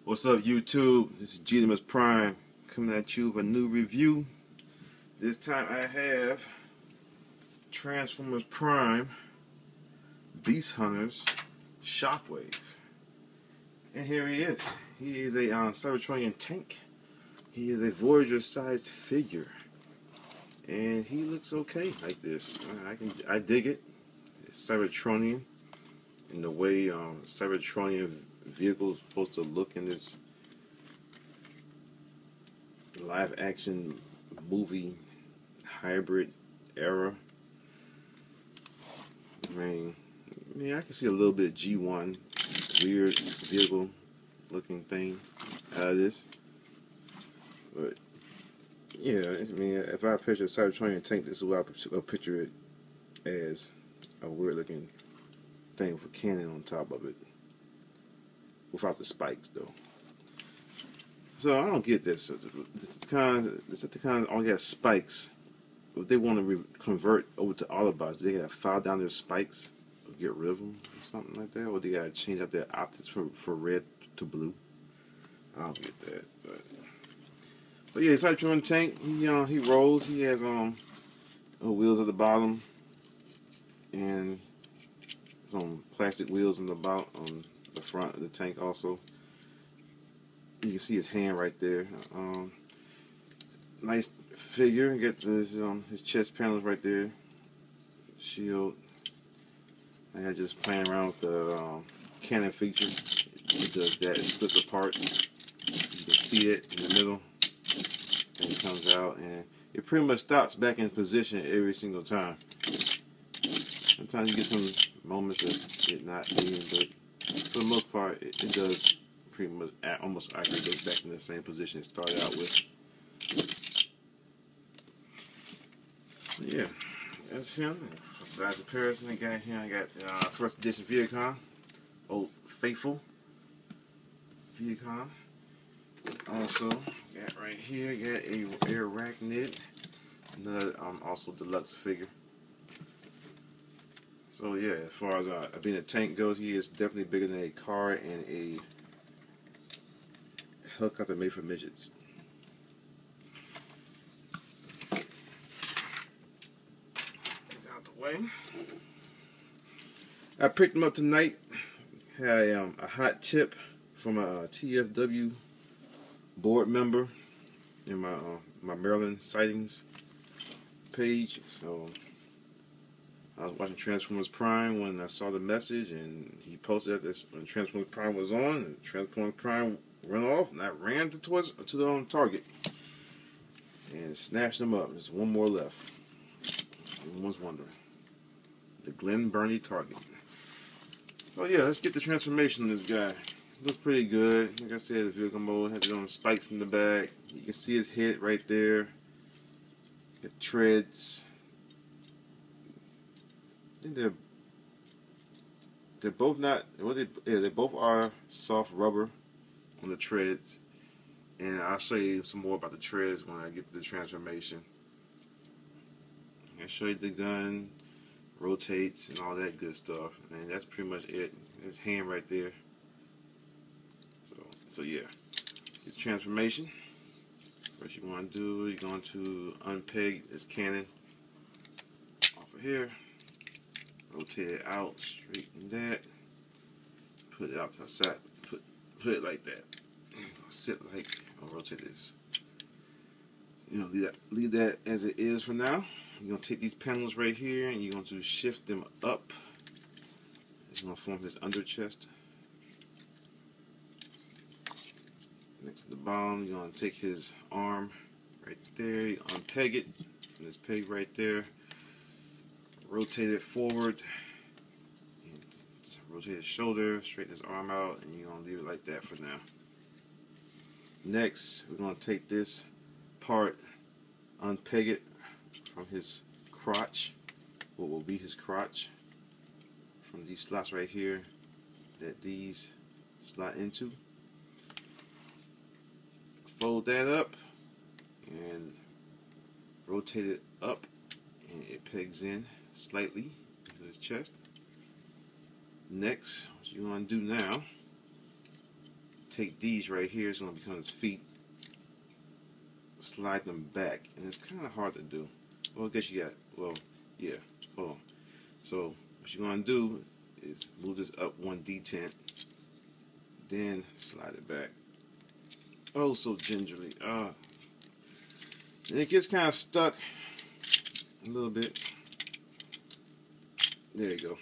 What's up, YouTube? This is Genius Prime coming at you with a new review. This time I have Transformers Prime Beast Hunters Shockwave. And here he is. He is a Cybertronian tank. He is a Voyager-sized figure. And he looks okay like this. I dig it. It's Cybertronian in the way Cybertronian vehicles supposed to look in this live action movie hybrid era. I mean, I can see a little bit of G1 weird vehicle looking thing out of this, but yeah, I mean, if I picture a Cybertronian tank, this is what I'll picture it as, a weird looking thing with a cannon on top of it. Without the spikes, though. So I don't get this. It's the kind of all got spikes. If they want to convert over to Autobots, they gotta file down their spikes or get rid of them or something like that, or they gotta change out their optics for red to blue. I don't get that, but yeah, Cybertron tank. He rolls. He has wheels at the bottom and some plastic wheels on the front of the tank also. You can see his hand right there. Nice figure. Get his chest panels right there. Shield. I had just playing around with the cannon feature. It does that. It splits apart. You can see it in the middle, and it comes out, and it pretty much stops back in position every single time. Sometimes you get some moments of it not being, but for the most part, it does pretty much almost accurately goes back in the same position it started out with. Yeah, that's him. Besides the Paris, I got first edition Viacom, Old Faithful Viacom. Also, got right here, got a Arachnid, another also deluxe figure. So yeah, as far as being a tank goes, he is definitely bigger than a car and a helicopter made for midgets. He's out the way. I picked him up tonight. Had a hot tip from a TFW board member in my Maryland sightings page. So I was watching Transformers Prime when I saw the message, and he posted that this when Transformers Prime was on, and Transformers Prime ran off, and I ran to the target and snatched them up. There's one more left. Everyone's wondering. The Glen Burnie target. So yeah, let's get the transformation of this guy. Looks pretty good. Like I said, the vehicle mode has his own spikes in the back. You can see his head right there. Got treads. I think they're both not. Well, they both are soft rubber on the treads, and I'll show you some more about the treads when I get to the transformation. I'll show you the gun rotates and all that good stuff, and that's pretty much it. His hand right there. So yeah, the transformation. What you want to do? You're going to unpeg this cannon off of here. Rotate it out, straighten that, put it out to the side, put it like that. Sit like, I'll rotate this. Leave that as it is for now. You're going to take these panels right here and you're going to shift them up. It's going to form his under chest. Next to the bottom, you're going to take his arm right there, you unpeg it from this peg right there. Rotate it forward, and rotate his shoulder, straighten his arm out, and you're going to leave it like that for now. Next, we're going to take this part, unpeg it from his crotch, what will be his crotch, from these slots right here that these slot into. Fold that up, and rotate it up, and it pegs in slightly into his chest. Next, what you want to do now take these right here, it's going to become his feet, slide them back, and it's kind of hard to do. Well, I guess you got, well, yeah, oh. So what you're going to do is move this up one detent, then slide it back. Oh, so gingerly. And it gets kind of stuck a little bit. There you go.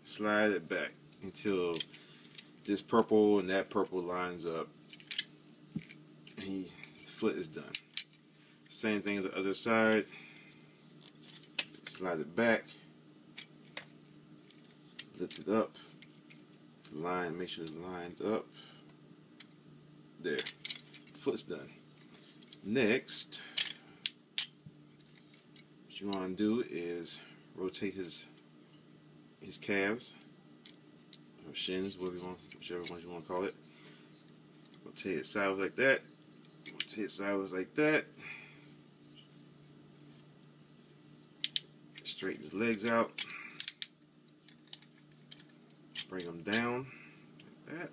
Slide it back until this purple and that purple lines up, and his foot is done. Same thing on the other side. Slide it back, lift it up, line, make sure it's lined up. There, foot's done. Next, what you want to do is rotate his calves or shins, whichever ones you want to call it. Rotate it sideways like that. Rotate it sideways like that. Straighten his legs out. Bring them down like that.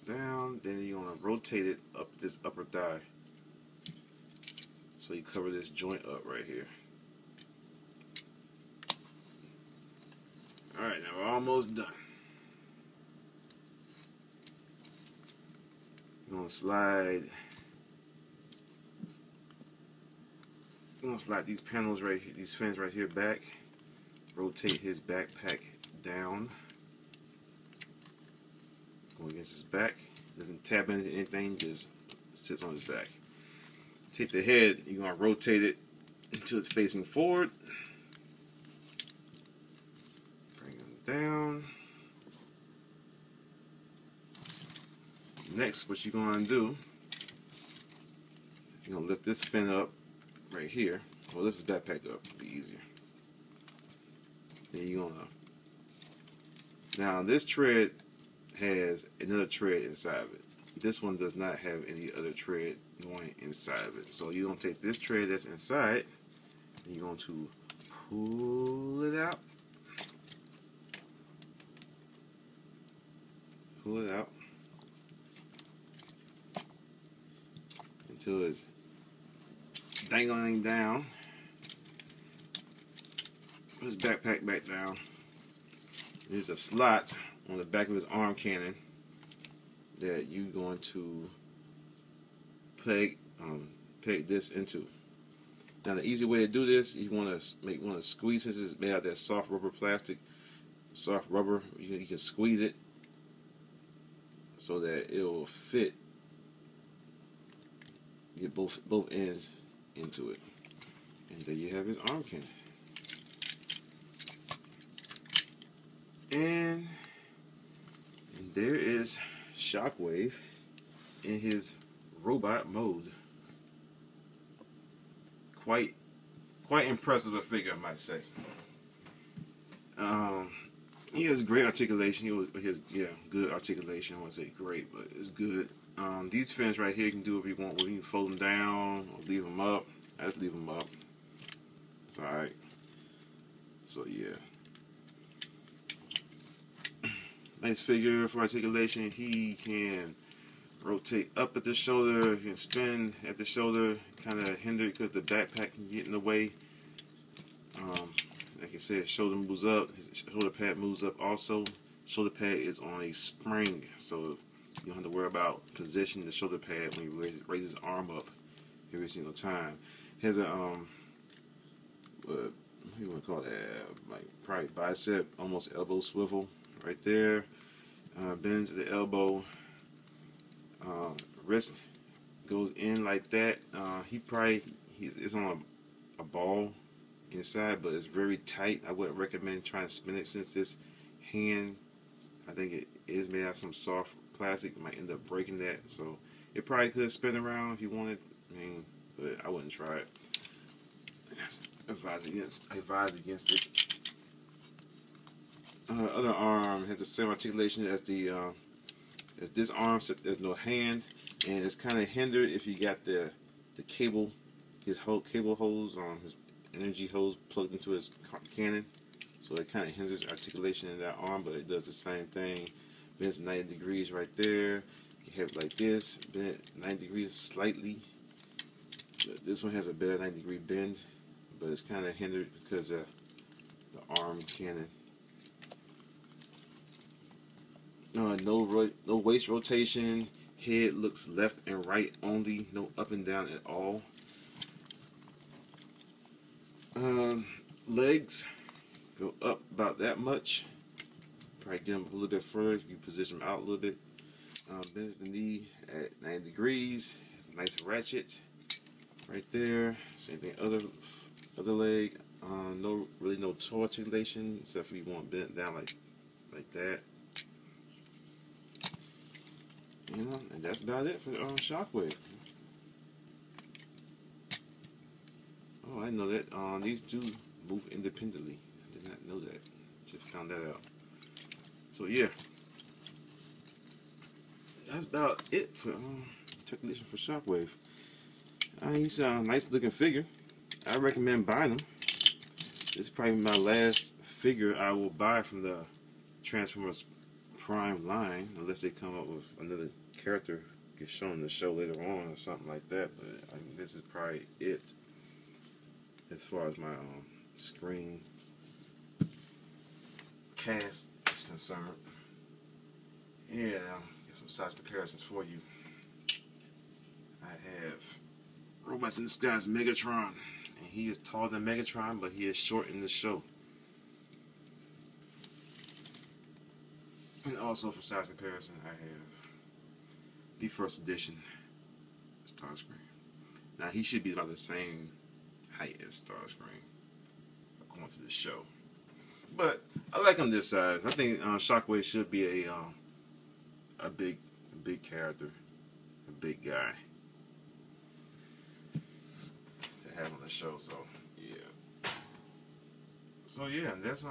Down. Then you're going to rotate it up this upper thigh. So you cover this joint up right here. Alright, now we're almost done. You're going to slide. I'm going to slide these panels right here, these fins right here back. Rotate his backpack down. Go against his back. Doesn't tap into anything, just sits on his back. Take the head, you're going to rotate it until it's facing forward. Bring him down. Next, what you're going to do, you're going to lift this fin up right here. Well, lift his backpack up, it'll be easier. Then you're gonna. Now this tread has another tread inside of it. This one does not have any other tread going inside of it. So you're gonna take this tread that's inside, and you're going to pull it out. Pull it out until it's dangling down. Put his backpack back down. There's a slot on the back of his arm cannon that you're going to peg this into. Now the easy way to do this, you want to squeeze, since it's made out of that soft rubber plastic, soft rubber. You can squeeze it so that it will fit. Get both ends into it, and there you have his arm cannon. And there is Shockwave in his robot mode. Quite impressive a figure, I might say. He has great articulation. He has good articulation. I wouldn't say great, but it's good. These fins right here, you can do what you want with. You can fold them down or leave them up. I just leave them up. It's alright. So yeah. Nice figure for articulation. He can rotate up at the shoulder. He can spin at the shoulder. Kind of hindered because the backpack can get in the way. Like I said, shoulder moves up. His shoulder pad moves up also. Shoulder pad is on a spring, so you don't have to worry about positioning the shoulder pad when you raise his arm up every single time. He has a what do you want to call that? Like probably bicep, almost elbow swivel right there. Bends to the elbow. Wrist goes in like that. It's on a ball inside, but it's very tight. I wouldn't recommend trying to spin it, since this hand, I think it is made out of some soft plastic. It might end up breaking that, so it probably could spin around if you wanted. But I wouldn't try it. I advise against it. Other arm has the same articulation as this arm. So there's no hand, and it's kind of hindered if you got the cable, his whole cable hose on his energy hose plugged into his cannon. So it kind of hinders articulation in that arm, but it does the same thing bends 90 degrees right there. You have it like this, bend 90 degrees slightly. But this one has a better 90-degree bend, but it's kind of hindered because the arm cannon. No waist rotation. Head looks left and right only. No up and down at all. Legs go up about that much. Probably get them a little bit further. You position them out a little bit. Bends the knee at 90 degrees. Nice ratchet right there. Same thing other leg. Really no toe articulation except for you want to bend it down like that. You know, and that's about it for Shockwave. Oh, I know that. These two move independently. I did not know that. Just found that out. So yeah, that's about it for technician for Shockwave. He's a nice looking figure. I recommend buying him. This is probably my last figure I will buy from the Transformers Prime line, unless they come up with another character gets shown in the show later on or something like that. But this is probably it as far as my screen cast is concerned. Yeah, got some size comparisons for you. I have Robots in Disguise Megatron, and he is taller than Megatron, but he is short in the show. And also for size comparison, I have the first edition Starscream. Now he should be about the same height as Starscream according to the show, but I like him this size. I think Shockwave should be a big character, a big guy to have on the show. So yeah, that's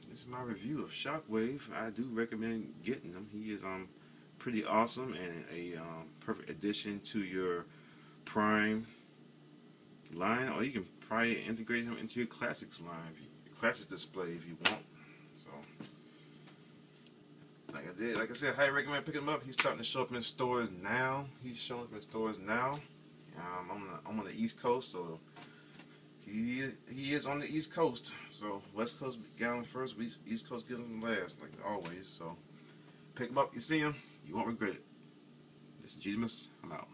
this is my review of Shockwave. I do recommend getting him. He is pretty awesome and a perfect addition to your Prime line, or you can probably integrate him into your Classics line, your Classics display if you want. So, like I said, I highly recommend picking him up. He's starting to show up in stores now. He's showing up in stores now. I'm on the East Coast, so he is on the East Coast. So West Coast got him first, East Coast gets him last, like always. So pick him up. You see him, you won't regret it. This is G. I'm out.